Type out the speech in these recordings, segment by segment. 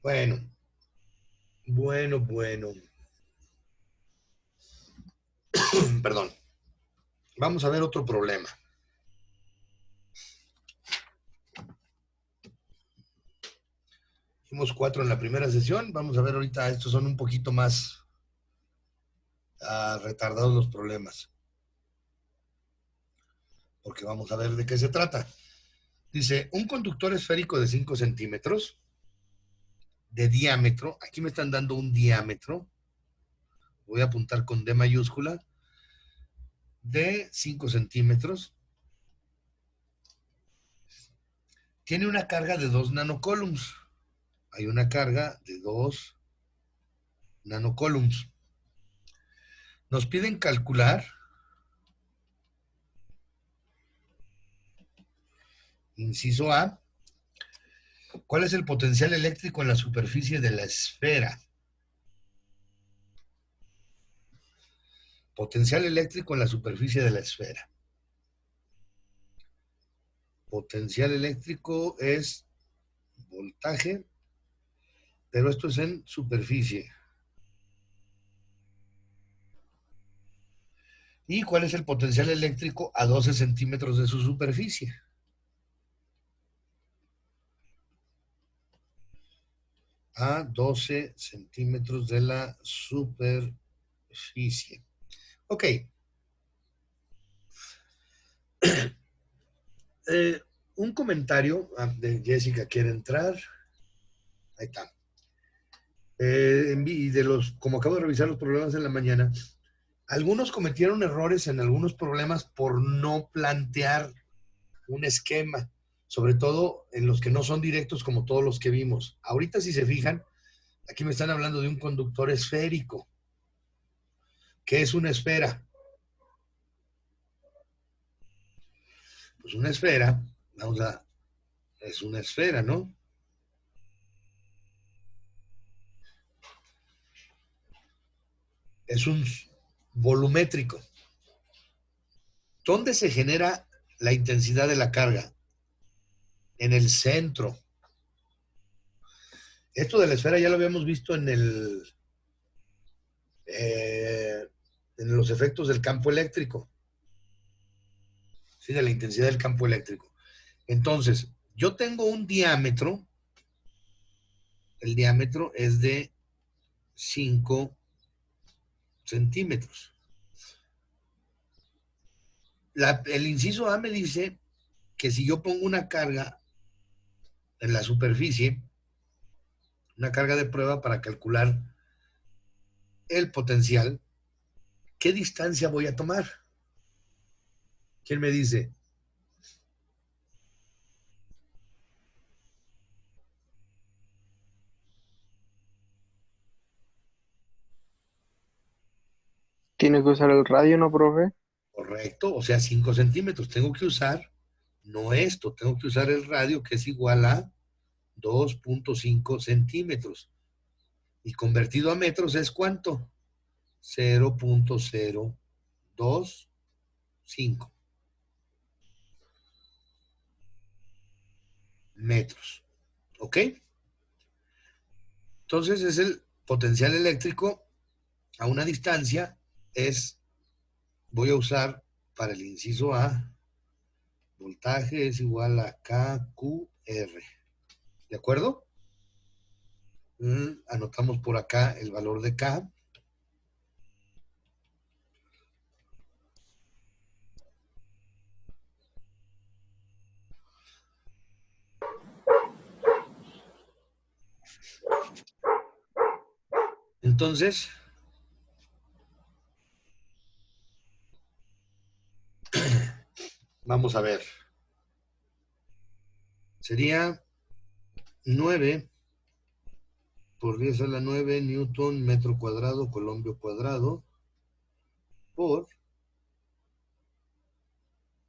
Bueno, bueno. Perdón. Vamos a ver otro problema. Hicimos 4 en la primera sesión. Vamos a ver ahorita, estos son un poquito más retardados los problemas. Porque vamos a ver de qué se trata. Dice, un conductor esférico de 5 centímetros de diámetro. Aquí me están dando un diámetro. Voy a apuntar con D mayúscula. De 5 centímetros. Tiene una carga de 2 nanocoulombs. Hay una carga de 2 nanocoulombs. Nos piden calcular, inciso A, ¿cuál es el potencial eléctrico en la superficie de la esfera? Potencial eléctrico en la superficie de la esfera. Potencial eléctrico es voltaje, pero esto es en superficie. ¿Y cuál es el potencial eléctrico a 12 centímetros de su superficie? A 12 centímetros de la superficie. Ok. Un comentario de Jessica quiere entrar. Ahí está. Y de los, como acabo de revisar los problemas en la mañana, algunos cometieron errores en algunos problemas por no plantear un esquema, sobre todo en los que no son directos como todos los que vimos. Ahorita si se fijan, aquí me están hablando de un conductor esférico. ¿Qué es una esfera? Pues una esfera, es una esfera, ¿no? Es un volumétrico. ¿Dónde se genera la intensidad de la carga? En el centro. Esto de la esfera ya lo habíamos visto en los efectos del campo eléctrico. ¿Sí? De la intensidad del campo eléctrico. Entonces, yo tengo un diámetro. El diámetro es de 5 centímetros. El inciso A me dice que si yo pongo una carga en la superficie, una carga de prueba para calcular el potencial, ¿qué distancia voy a tomar? ¿Quién me dice? Tiene que usar el radio, ¿no, profe? Correcto, o sea, 5 centímetros. Tengo que usar, no esto, tengo que usar el radio que es igual a 2.5 centímetros. Y convertido a metros es ¿cuánto? 0.025 metros. ¿Ok? Entonces es el potencial eléctrico a una distancia, voy a usar para el inciso A, voltaje es igual a KQR. ¿De acuerdo? Anotamos por acá el valor de K. Entonces, vamos a ver. Sería 9 por 10 a la 9 newton metro cuadrado, colombio cuadrado, por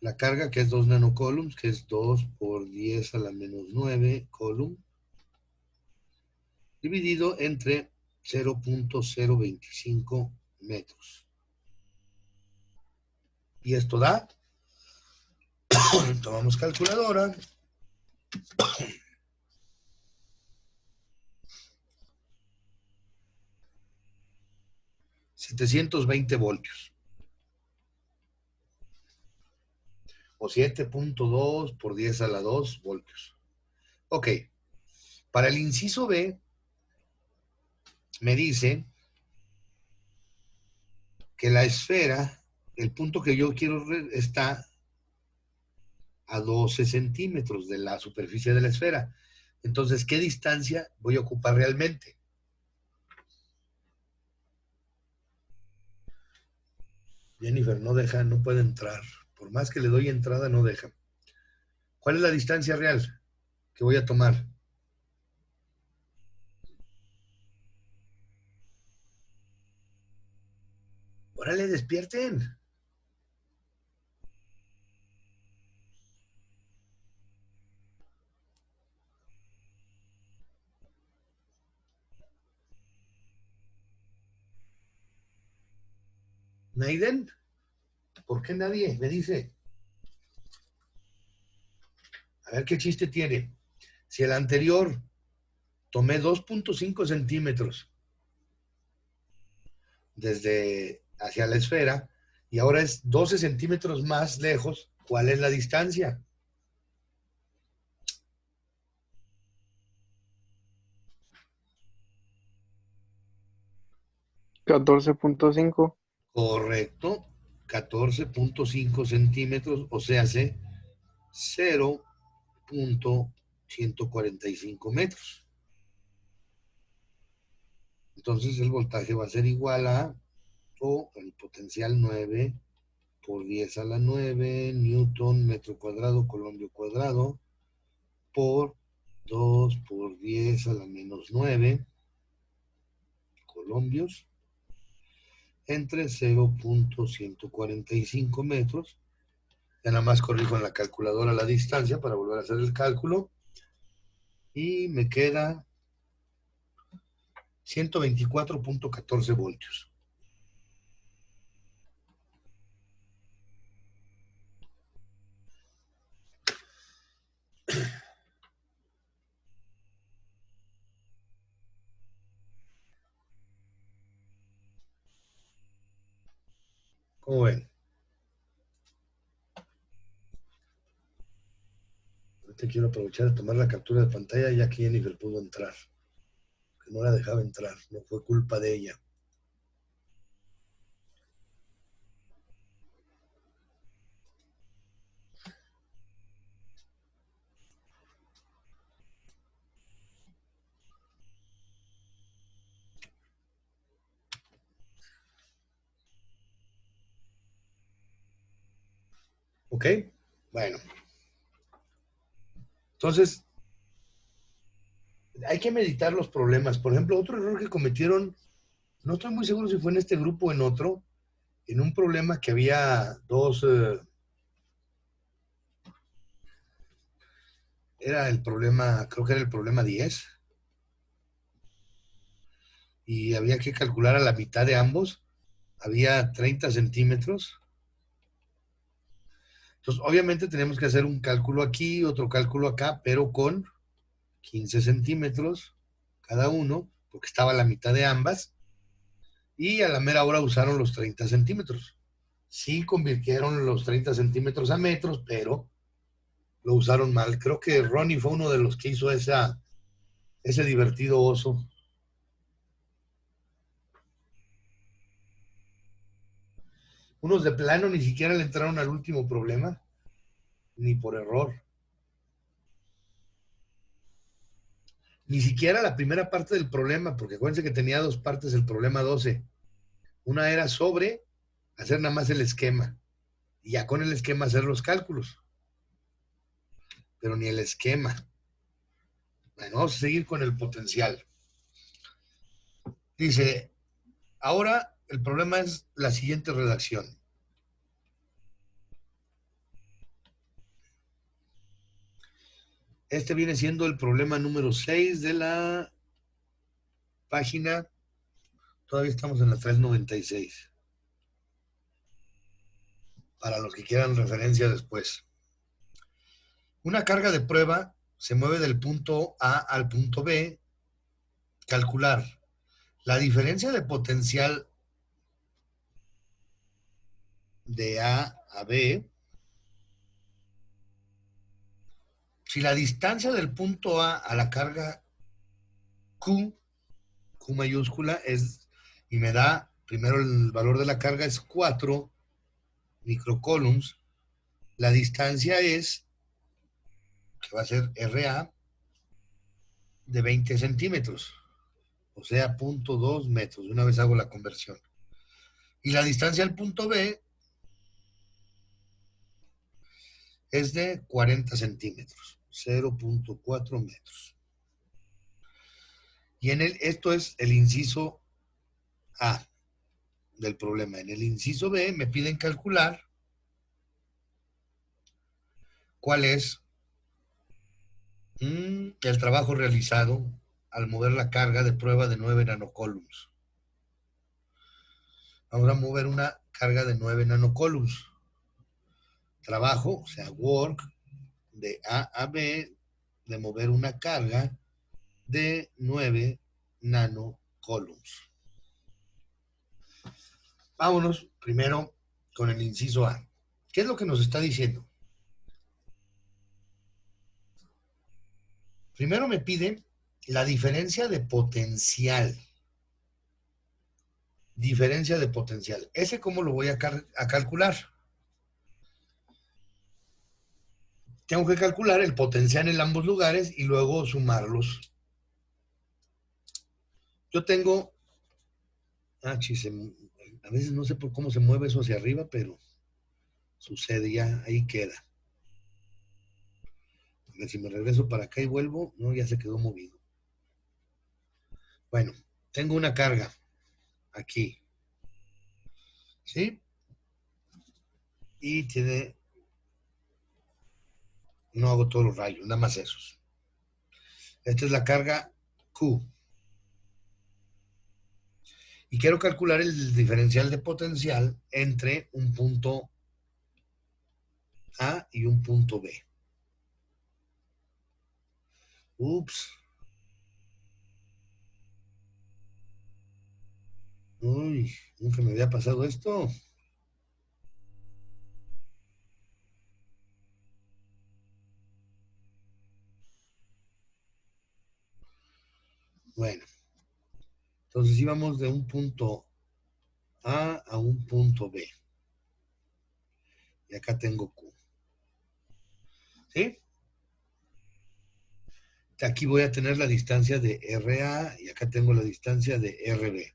la carga que es 2 nanocoulombs, que es 2 por 10 a la menos 9 coulomb, dividido entre 0.025 metros. Y esto da, tomamos calculadora, 720 voltios. O 7.2 por 10 a la 2 voltios. Ok. Para el inciso B, me dice que la esfera, el punto que yo quiero está a 12 centímetros de la superficie de la esfera. Entonces, ¿qué distancia voy a ocupar realmente? Jennifer no deja, no puede entrar. Por más que le doy entrada, no deja. ¿Cuál es la distancia real que voy a tomar? ¡Órale, despierten! ¿Naiden? ¿Por qué nadie me dice? A ver qué chiste tiene. Si el anterior tomé 2.5 centímetros desde hacia la esfera y ahora es 12 centímetros más lejos, ¿cuál es la distancia? ¿14.5? Correcto, 14.5 centímetros, o sea, hace 0.145 metros. Entonces el voltaje va a ser igual a, o el potencial 9 por 10 a la 9 newton metro cuadrado, coulomb cuadrado, por 2 por 10 a la menos 9 colombios, entre 0.145 metros. Ya nada más corrijo en la calculadora la distancia para volver a hacer el cálculo. Y me queda 124.14 voltios. ¿Cómo ven? Ahorita quiero aprovechar de tomar la captura de pantalla ya que Jennifer pudo entrar. Que no la dejaba entrar, no fue culpa de ella. ¿Ok? Bueno. Entonces, hay que meditar los problemas. Por ejemplo, otro error que cometieron, no estoy muy seguro si fue en este grupo o en otro, en un problema que había dos, era el problema, creo que era el problema 10, y había que calcular a la mitad de ambos, había 30 centímetros. Entonces, obviamente tenemos que hacer un cálculo aquí, otro cálculo acá, pero con 15 centímetros cada uno, porque estaba a la mitad de ambas, y a la mera hora usaron los 30 centímetros. Sí convirtieron los 30 centímetros a metros, pero lo usaron mal. Creo que Ronnie fue uno de los que hizo ese divertido oso. Unos de plano ni siquiera le entraron al último problema, ni por error. Ni siquiera la primera parte del problema, porque acuérdense que tenía dos partes el problema 12. Una era sobre hacer nada más el esquema, y ya con el esquema hacer los cálculos. Pero ni el esquema. Bueno, vamos a seguir con el potencial. Dice, ahora el problema es la siguiente redacción. Este viene siendo el problema número 6 de la página. Todavía estamos en la 396. Para los que quieran referencia después. Una carga de prueba se mueve del punto A al punto B. Calcular la diferencia de potencial de A a B, si la distancia del punto A la carga Q mayúscula es, y me da, primero el valor de la carga es 4 microcoulombs, la distancia es, que va a ser RA, de 20 centímetros, o sea, 0.2 metros. De una vez hago la conversión. Y la distancia al punto B es de 40 centímetros, 0.4 metros. Y esto es el inciso A del problema. En el inciso B me piden calcular cuál es el trabajo realizado al mover la carga de prueba de 9 nanocoulombs. Vamos a mover una carga de 9 nanocoulombs. Trabajo, o sea, work, de A a B, de mover una carga de 9 nanocoulombs. Vámonos primero con el inciso A. ¿Qué es lo que nos está diciendo? Primero me pide la diferencia de potencial. Diferencia de potencial. ¿Ese cómo lo voy a calcular? Tengo que calcular el potencial en ambos lugares y luego sumarlos. Yo tengo... a veces no sé por cómo se mueve eso hacia arriba, pero sucede, ya ahí queda. Porque si me regreso para acá y vuelvo, no, ya se quedó movido. Bueno, tengo una carga aquí, ¿sí? Y tiene... no hago todos los rayos, nada más esos. Esta es la carga Q. Y quiero calcular el diferencial de potencial entre un punto A y un punto B. Ups. Uy, nunca me había pasado esto. Bueno, entonces íbamos de un punto A un punto B. Y acá tengo Q. ¿Sí? Aquí voy a tener la distancia de RA y acá tengo la distancia de RB.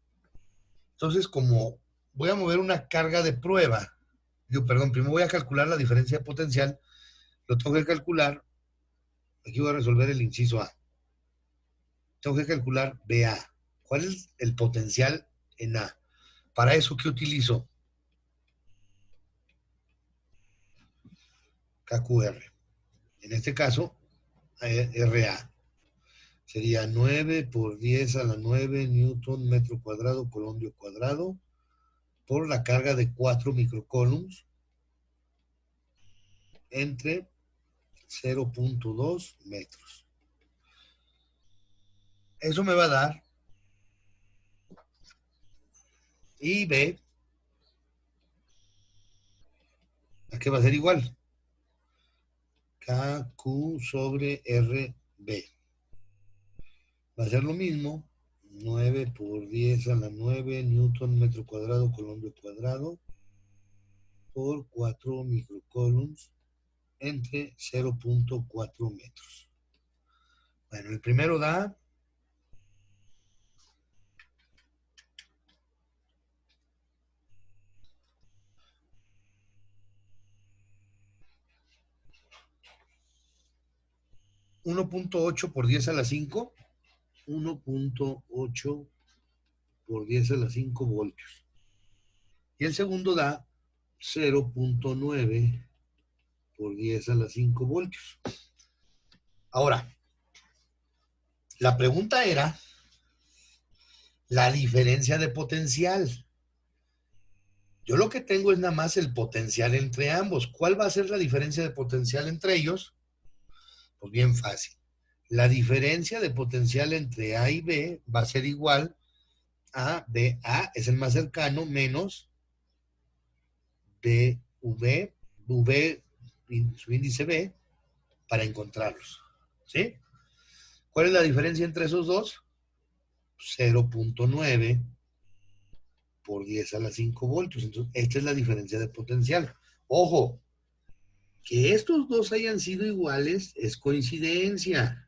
Entonces, como voy a mover una carga de prueba, primero voy a calcular la diferencia de potencial, lo tengo que calcular, aquí voy a resolver el inciso A. Tengo que calcular BA. ¿Cuál es el potencial en A? Para eso, ¿qué utilizo? KQR. En este caso, RA. Sería 9 por 10 a la 9 newton metro cuadrado coulomb cuadrado por la carga de 4 microcoulombs entre 0.2 metros. Eso me va a dar y B, ¿a qué va a ser igual? KQ sobre RB. Va a ser lo mismo, 9 por 10 a la 9 newton metro cuadrado coulomb cuadrado por 4 microcoulombs entre 0.4 metros. Bueno, el primero da 1.8 por 10 a la 5, 1.8 por 10 a la 5 voltios. Y el segundo da 0.9 por 10 a la 5 voltios. Ahora, la pregunta era la diferencia de potencial. Yo lo que tengo es nada más el potencial entre ambos. ¿Cuál va a ser la diferencia de potencial entre ellos? Pues bien fácil. La diferencia de potencial entre A y B va a ser igual a BA, es el más cercano, menos su índice B, para encontrarlos. ¿Sí? ¿Cuál es la diferencia entre esos dos? 0.9 por 10 a la 5 voltios. Entonces, esta es la diferencia de potencial. Ojo, que estos dos hayan sido iguales es coincidencia.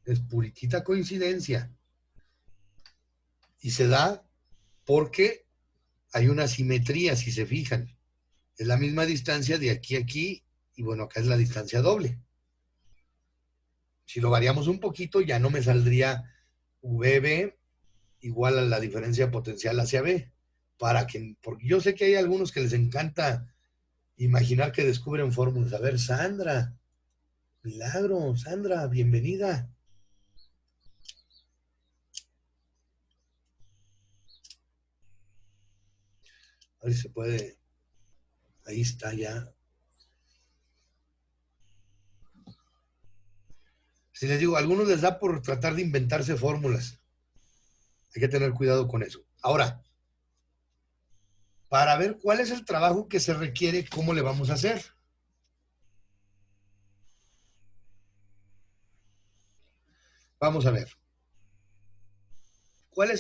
Es puritita coincidencia. Y se da porque hay una simetría, si se fijan. Es la misma distancia de aquí a aquí, y bueno, acá es la distancia doble. Si lo variamos un poquito, ya no me saldría VB igual a la diferencia potencial hacia B. Porque yo sé que hay algunos que les encanta imaginar que descubren fórmulas. A ver, Sandra, milagro, Sandra, bienvenida. A ver si se puede. Ahí está ya. Si les digo, a algunos les da por tratar de inventarse fórmulas. Hay que tener cuidado con eso. Ahora, para ver cuál es el trabajo que se requiere, ¿cómo le vamos a hacer? Vamos a ver. ¿Cuál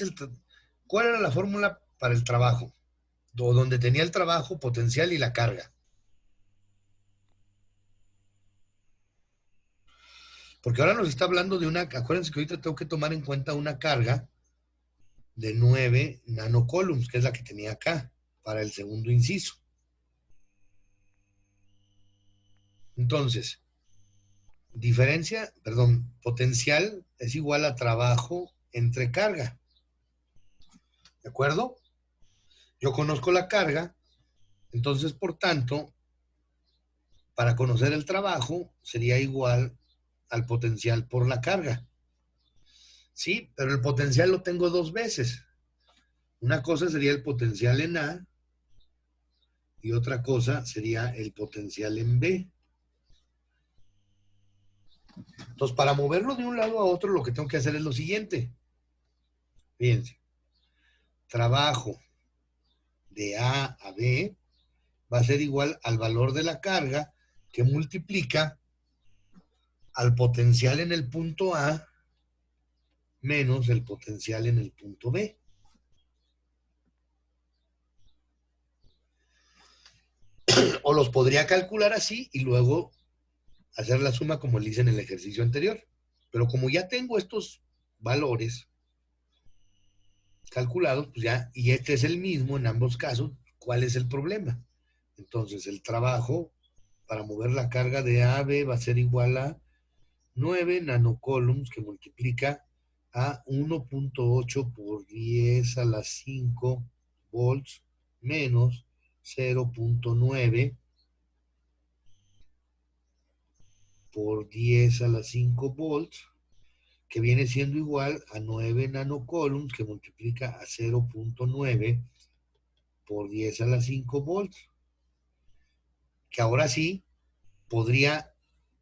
era la fórmula para el trabajo? Donde tenía el trabajo, potencial y la carga. Porque ahora nos está hablando de acuérdense que ahorita tengo que tomar en cuenta una carga de 9 nanocoulombs, que es la que tenía acá, para el segundo inciso. Entonces, potencial es igual a trabajo entre carga. ¿De acuerdo? Yo conozco la carga, entonces, por tanto, para conocer el trabajo sería igual al potencial por la carga. Sí, pero el potencial lo tengo dos veces. Una cosa sería el potencial en A y otra cosa sería el potencial en B. Entonces, para moverlo de un lado a otro, lo que tengo que hacer es lo siguiente. Fíjense, trabajo de A a B va a ser igual al valor de la carga que multiplica al potencial en el punto A menos el potencial en el punto B. O los podría calcular así y luego hacer la suma como le hice en el ejercicio anterior. Pero como ya tengo estos valores calculados, pues ya, y este es el mismo en ambos casos, ¿cuál es el problema? Entonces, el trabajo para mover la carga de A a B va a ser igual a 9 nanocoulombs, que multiplica a 1.8 por 10 a la 5 volts menos 0.9 por 10 a la 5 volts, que viene siendo igual a 9 nanocoulombs, que multiplica a 0.9 por 10 a la 5 volts. Que ahora sí podría,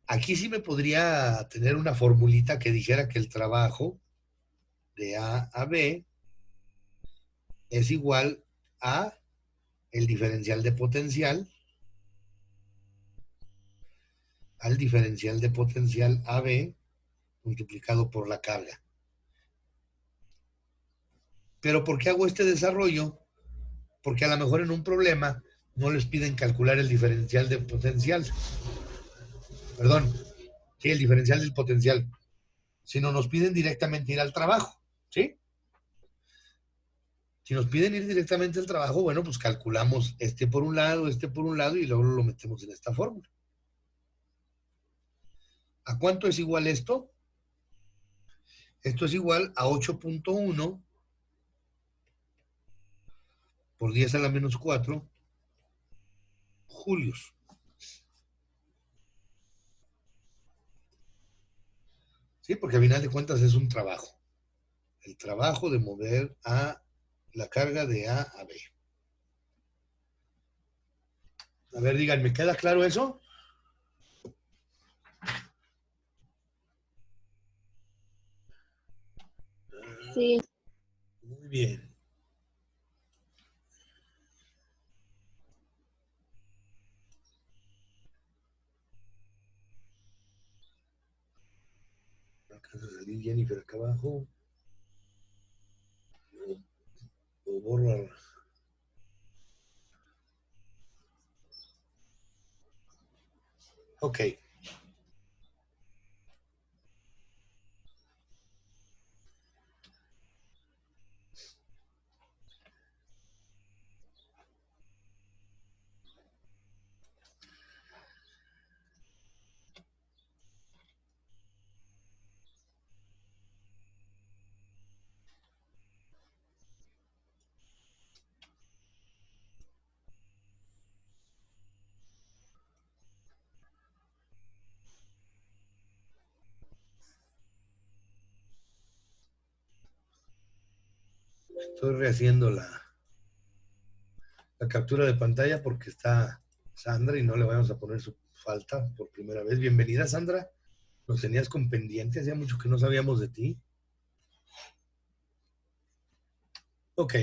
aquí sí me podría tener una formulita que dijera que el trabajo de A a B es igual a el diferencial de potencial, al diferencial de potencial AB multiplicado por la carga. Pero ¿por qué hago este desarrollo? Porque a lo mejor en un problema no les piden calcular el diferencial de potencial. Perdón, sí, el diferencial del potencial. Sino nos piden directamente ir al trabajo. ¿Sí? Si nos piden ir directamente al trabajo, bueno, pues calculamos este por un lado y luego lo metemos en esta fórmula. ¿A cuánto es igual esto? Esto es igual a 8.1 por 10 a la menos 4 julios. ¿Sí? Porque al final de cuentas es un trabajo. El trabajo de mover a la carga de A a B. A ver, díganme, ¿queda claro eso? Sí. Muy bien. salir Jennifer acá abajo. O borro. Ok. Estoy rehaciendo la captura de pantalla porque está Sandra y no le vamos a poner su falta por primera vez. Bienvenida, Sandra. Nos tenías con pendiente, hacía mucho que no sabíamos de ti. Ok.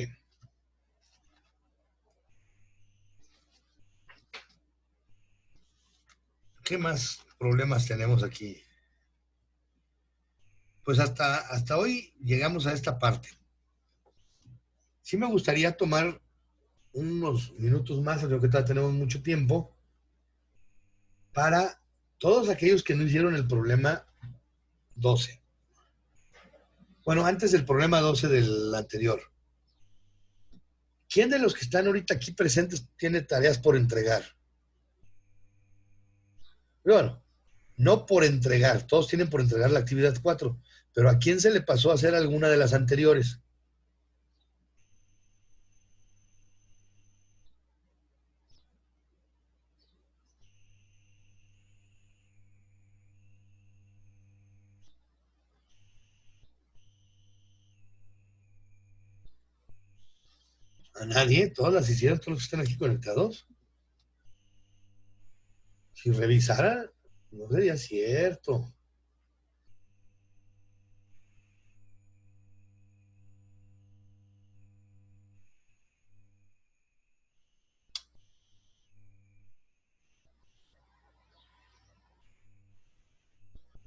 ¿Qué más problemas tenemos aquí? Pues hasta hoy llegamos a esta parte. Sí me gustaría tomar unos minutos más, creo que todavía tenemos mucho tiempo, para todos aquellos que no hicieron el problema 12. Bueno, antes del problema 12 del anterior. ¿Quién de los que están ahorita aquí presentes tiene tareas por entregar? Bueno, no por entregar, todos tienen por entregar la actividad 4, pero ¿a quién se le pasó a hacer alguna de las anteriores? A nadie, todas las hicieron, todos los que están aquí conectados. Si revisara, no sería cierto.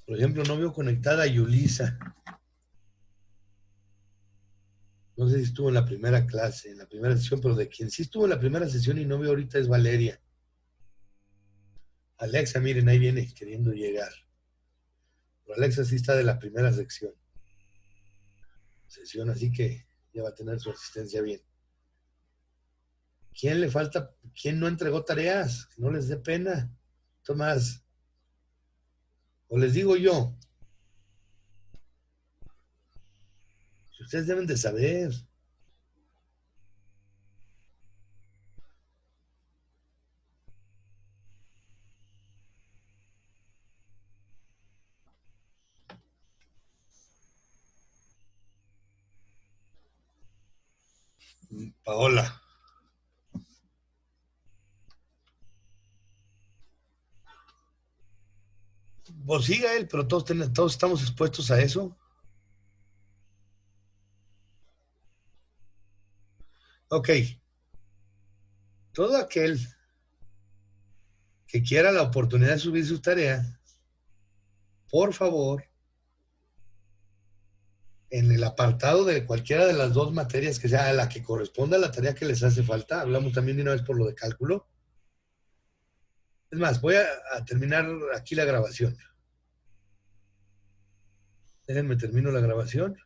Por ejemplo, no veo conectada a Yulisa. No sé si estuvo en la primera clase, en la primera sesión, pero de quien sí estuvo en la primera sesión y no veo ahorita es Valeria. Alexa, miren, ahí viene queriendo llegar. Pero Alexa sí está de la primera sesión, así que ya va a tener su asistencia bien. ¿Quién le falta? ¿Quién no entregó tareas? Que no les dé pena. Tomás. O les digo yo. Ustedes deben de saber. Paola. Pues siga él, pero todos estamos expuestos a eso. Ok. Todo aquel que quiera la oportunidad de subir su tarea, por favor, en el apartado de cualquiera de las dos materias que sea a la que corresponda a la tarea que les hace falta, hablamos también de una vez por lo de cálculo. Es más, voy a terminar aquí la grabación. Déjenme termino la grabación.